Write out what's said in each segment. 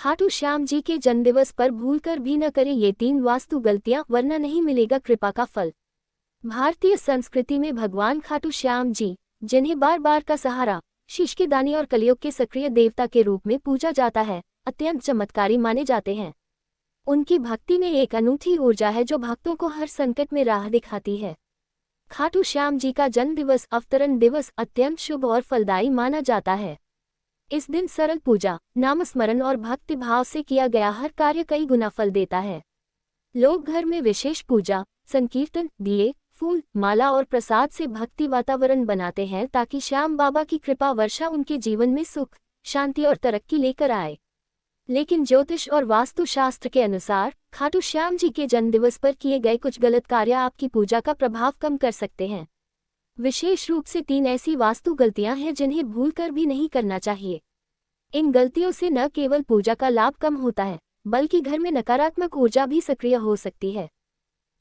खाटू श्याम जी के जन्मदिवस पर भूलकर भी न करें ये 3 वास्तु गलतियां, वरना नहीं मिलेगा कृपा का फल। भारतीय संस्कृति में भगवान खाटू श्याम जी, जिन्हें बार बार का सहारा, शीश के दानी और कलयुग के सक्रिय देवता के रूप में पूजा जाता है, अत्यंत चमत्कारी माने जाते हैं। उनकी भक्ति में एक अनूठी ऊर्जा है जो भक्तों को हर संकट में राह दिखाती है। खाटू श्याम जी का जन्म दिवस अवतरण दिवस अत्यंत शुभ और फलदायी माना जाता है। इस दिन सरल पूजा, नामस्मरण और भक्ति भाव से किया गया हर कार्य कई गुना फल देता है। लोग घर में विशेष पूजा, संकीर्तन, दिए, फूल, माला और प्रसाद से भक्ति वातावरण बनाते हैं ताकि श्याम बाबा की कृपा वर्षा उनके जीवन में सुख, शांति और तरक्की लेकर आए। लेकिन ज्योतिष और वास्तु शास्त्र के अनुसार खाटू श्याम जी के जन्मदिवस पर किए गए कुछ गलत कार्य आपकी पूजा का प्रभाव कम कर सकते हैं। विशेष रूप से 3 ऐसी वास्तु गलतियां हैं जिन्हें भूलकर भी नहीं करना चाहिए। इन गलतियों से न केवल पूजा का लाभ कम होता है, बल्कि घर में नकारात्मक ऊर्जा भी सक्रिय हो सकती है।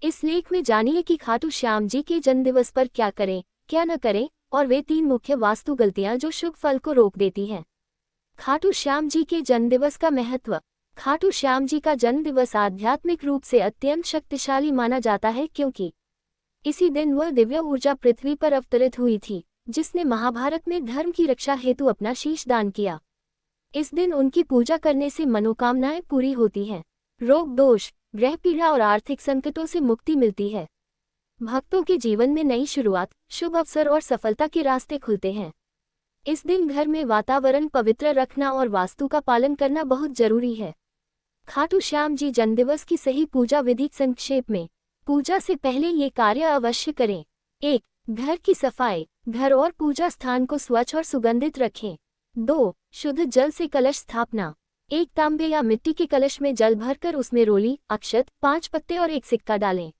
इस लेख में जानिए कि खाटू श्याम जी के जन्मदिवस पर क्या करें, क्या न करें, और वे 3 मुख्य वास्तु गलतियां जो शुभ फल को रोक देती हैं। खाटू श्याम जी के जन्मदिवस का महत्व। खाटू श्याम जी का जन्मदिवस आध्यात्मिक रूप से अत्यंत शक्तिशाली माना जाता है, क्योंकि इसी दिन वह दिव्य ऊर्जा पृथ्वी पर अवतरित हुई थी, जिसने महाभारत में धर्म की रक्षा हेतु अपना शीश दान किया। इस दिन उनकी पूजा करने से मनोकामनाएं पूरी होती हैं, रोग दोष, ग्रह पीड़ा और आर्थिक संकटों से मुक्ति मिलती है। भक्तों के जीवन में नई शुरुआत, शुभ अवसर और सफलता के रास्ते खुलते हैं। इस दिन घर में वातावरण पवित्र रखना और वास्तु का पालन करना बहुत जरूरी है। खाटू श्याम जी जन्मदिवस की सही पूजा विधि। संक्षेप में, पूजा से पहले ये कार्य अवश्य करें। 1. घर की सफाई, घर और पूजा स्थान को स्वच्छ और सुगंधित रखें। 2. शुद्ध जल से कलश स्थापना। 1 तांबे या मिट्टी के कलश में जल भरकर उसमें रोली, अक्षत, 5 पत्ते और 1 सिक्का डालें।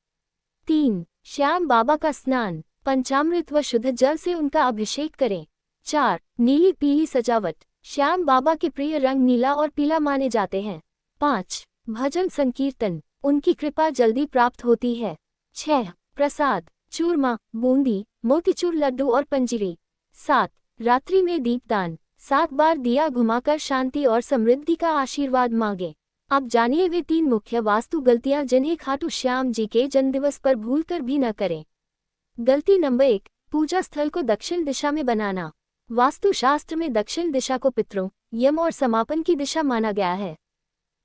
3. श्याम बाबा का स्नान, पंचामृत व शुद्ध जल से उनका अभिषेक करें। 4. नीली पीली सजावट, श्याम बाबा के प्रिय रंग नीला और पीला माने जाते हैं। 5. भजन संकीर्तन, उनकी कृपा जल्दी प्राप्त होती है। 6. प्रसाद, चूरमा, बूंदी, मोतीचूर लड्डू और पंजीरी। 7. रात्रि में दीपदान, 7 बार दिया घुमाकर शांति और समृद्धि का आशीर्वाद मांगे। अब जानिए वे 3 मुख्य वास्तु गलतियां जिन्हें खाटू श्याम जी के जन्मदिवस पर भूलकर भी न करें। गलती नंबर 1, पूजा स्थल को दक्षिण दिशा में बनाना। वास्तु शास्त्र में दक्षिण दिशा को पितरों, यम और समापन की दिशा माना गया है।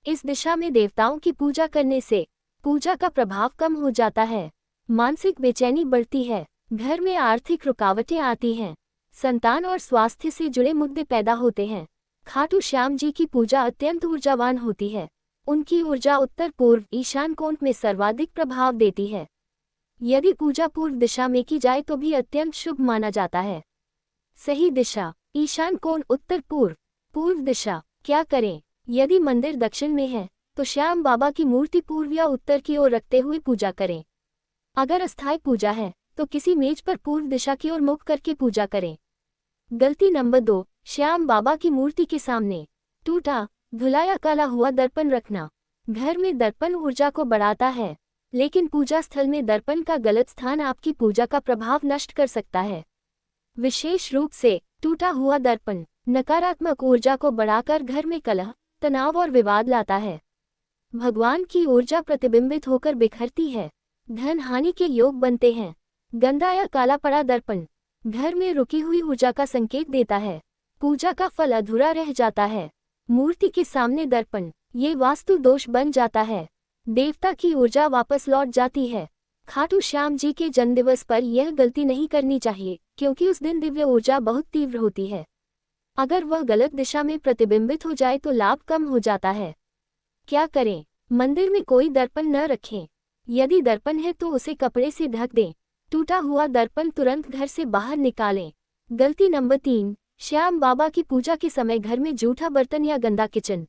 इस दिशा में देवताओं की पूजा करने से पूजा का प्रभाव कम हो जाता है, मानसिक बेचैनी बढ़ती है, घर में आर्थिक रुकावटें आती हैं, संतान और स्वास्थ्य से जुड़े मुद्दे पैदा होते हैं। खाटू श्याम जी की पूजा अत्यंत ऊर्जावान होती है। उनकी ऊर्जा उत्तर पूर्व ईशान कोण में सर्वाधिक प्रभाव देती है। यदि पूजा पूर्व दिशा में की जाए तो भी अत्यंत शुभ माना जाता है। सही दिशा, ईशान कोण उत्तर पूर्व। पूर्व दिशा, क्या करें? यदि मंदिर दक्षिण में है तो श्याम बाबा की मूर्ति पूर्व या उत्तर की ओर रखते हुए पूजा करें। अगर अस्थायी पूजा है तो किसी मेज पर पूर्व दिशा की ओर मुख करके पूजा करें। गलती नंबर 2, श्याम बाबा की मूर्ति के सामने टूटा, धुलाया काला हुआ दर्पण रखना। घर में दर्पण ऊर्जा को बढ़ाता है, लेकिन पूजा स्थल में दर्पण का गलत स्थान आपकी पूजा का प्रभाव नष्ट कर सकता है। विशेष रूप से टूटा हुआ दर्पण नकारात्मक ऊर्जा को बढ़ाकर घर में कलह, तनाव और विवाद लाता है। भगवान की ऊर्जा प्रतिबिंबित होकर बिखरती है, धन हानि के योग बनते हैं। गंदा या काला पड़ा दर्पण घर में रुकी हुई ऊर्जा का संकेत देता है, पूजा का फल अधूरा रह जाता है। मूर्ति के सामने दर्पण, ये वास्तु दोष बन जाता है, देवता की ऊर्जा वापस लौट जाती है। खाटू श्याम जी के जन्मदिवस पर यह गलती नहीं करनी चाहिए, क्योंकि उस दिन दिव्य ऊर्जा बहुत तीव्र होती है। अगर वह गलत दिशा में प्रतिबिंबित हो जाए तो लाभ कम हो जाता है। क्या करें? मंदिर में कोई दर्पण न रखें। यदि दर्पण है तो उसे कपड़े से ढक दें। टूटा हुआ दर्पण तुरंत घर से बाहर निकालें। गलती नंबर 3, श्याम बाबा की पूजा के समय घर में जूठा बर्तन या गंदा किचन।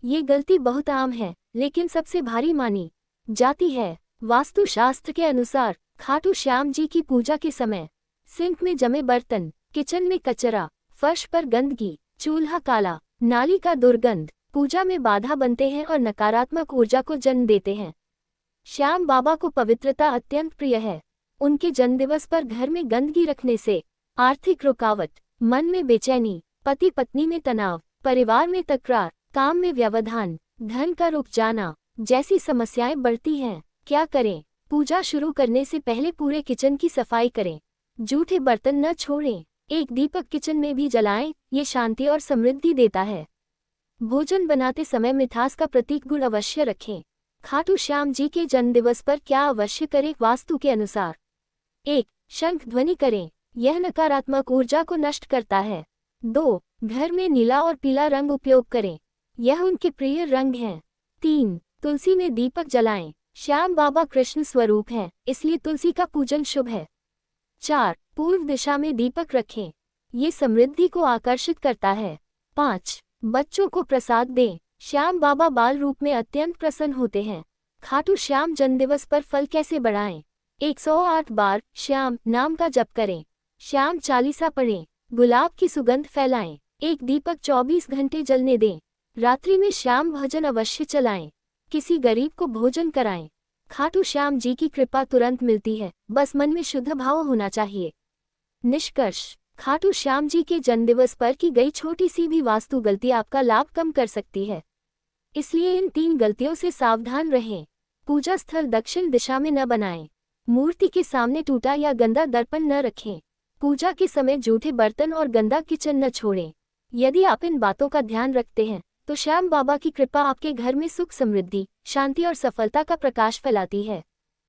ये गलती बहुत आम है, लेकिन सबसे भारी मानी जाती है। वास्तु शास्त्र के अनुसार खाटू श्याम जी की पूजा के समय सिंक में जमे बर्तन, किचन में कचरा, फर्श पर गंदगी, चूल्हा काला, नाली का दुर्गंध पूजा में बाधा बनते हैं और नकारात्मक ऊर्जा को जन्म देते हैं। श्याम बाबा को पवित्रता अत्यंत प्रिय है। उनके जन्मदिवस पर घर में गंदगी रखने से आर्थिक रुकावट, मन में बेचैनी, पति पत्नी में तनाव, परिवार में तकरार, काम में व्यवधान, धन का रुक जाना जैसी समस्याएं बढ़ती हैं। क्या करें? पूजा शुरू करने से पहले पूरे किचन की सफाई करें। जूठे बर्तन न छोड़ें। एक दीपक किचन में भी जलाएं, ये शांति और समृद्धि देता है। भोजन बनाते समय मिठास का प्रतीक गुड़ अवश्य रखें। खाटू श्याम जी के जन्मदिवस पर क्या अवश्य करें वास्तु के अनुसार? 1. शंख ध्वनि करें, यह नकारात्मक ऊर्जा को नष्ट करता है। 2. घर में नीला और पीला रंग उपयोग करें, यह उनके प्रिय रंग हैं। 3. तुलसी में दीपक जलाएं, श्याम बाबा कृष्ण स्वरूप हैं, इसलिए तुलसी का पूजन शुभ है। 4. पूर्व दिशा में दीपक रखें, ये समृद्धि को आकर्षित करता है। 5. बच्चों को प्रसाद दें, श्याम बाबा बाल रूप में अत्यंत प्रसन्न होते हैं। खाटू श्याम जन्मदिवस पर फल कैसे बढ़ाएं? 108 बार श्याम नाम का जप करें, श्याम चालीसा पढ़ें, गुलाब की सुगंध फैलाएं, एक दीपक 24 घंटे जलने दें, रात्रि में श्याम भजन अवश्य चलाएं, किसी गरीब को भोजन कराएं। खाटू श्याम जी की कृपा तुरंत मिलती है, बस मन में शुद्ध भाव होना चाहिए। निष्कर्ष, खाटू श्याम जी के जन्मदिवस पर की गई छोटी सी भी वास्तु गलती आपका लाभ कम कर सकती है, इसलिए इन 3 गलतियों से सावधान रहें। पूजा स्थल दक्षिण दिशा में न बनाएं, मूर्ति के सामने टूटा या गंदा दर्पण न रखें, पूजा के समय जूठे बर्तन और गंदा किचन न छोड़ें। यदि आप इन बातों का ध्यान रखते हैं तो श्याम बाबा की कृपा आपके घर में सुख, समृद्धि, शांति और सफलता का प्रकाश फैलाती है।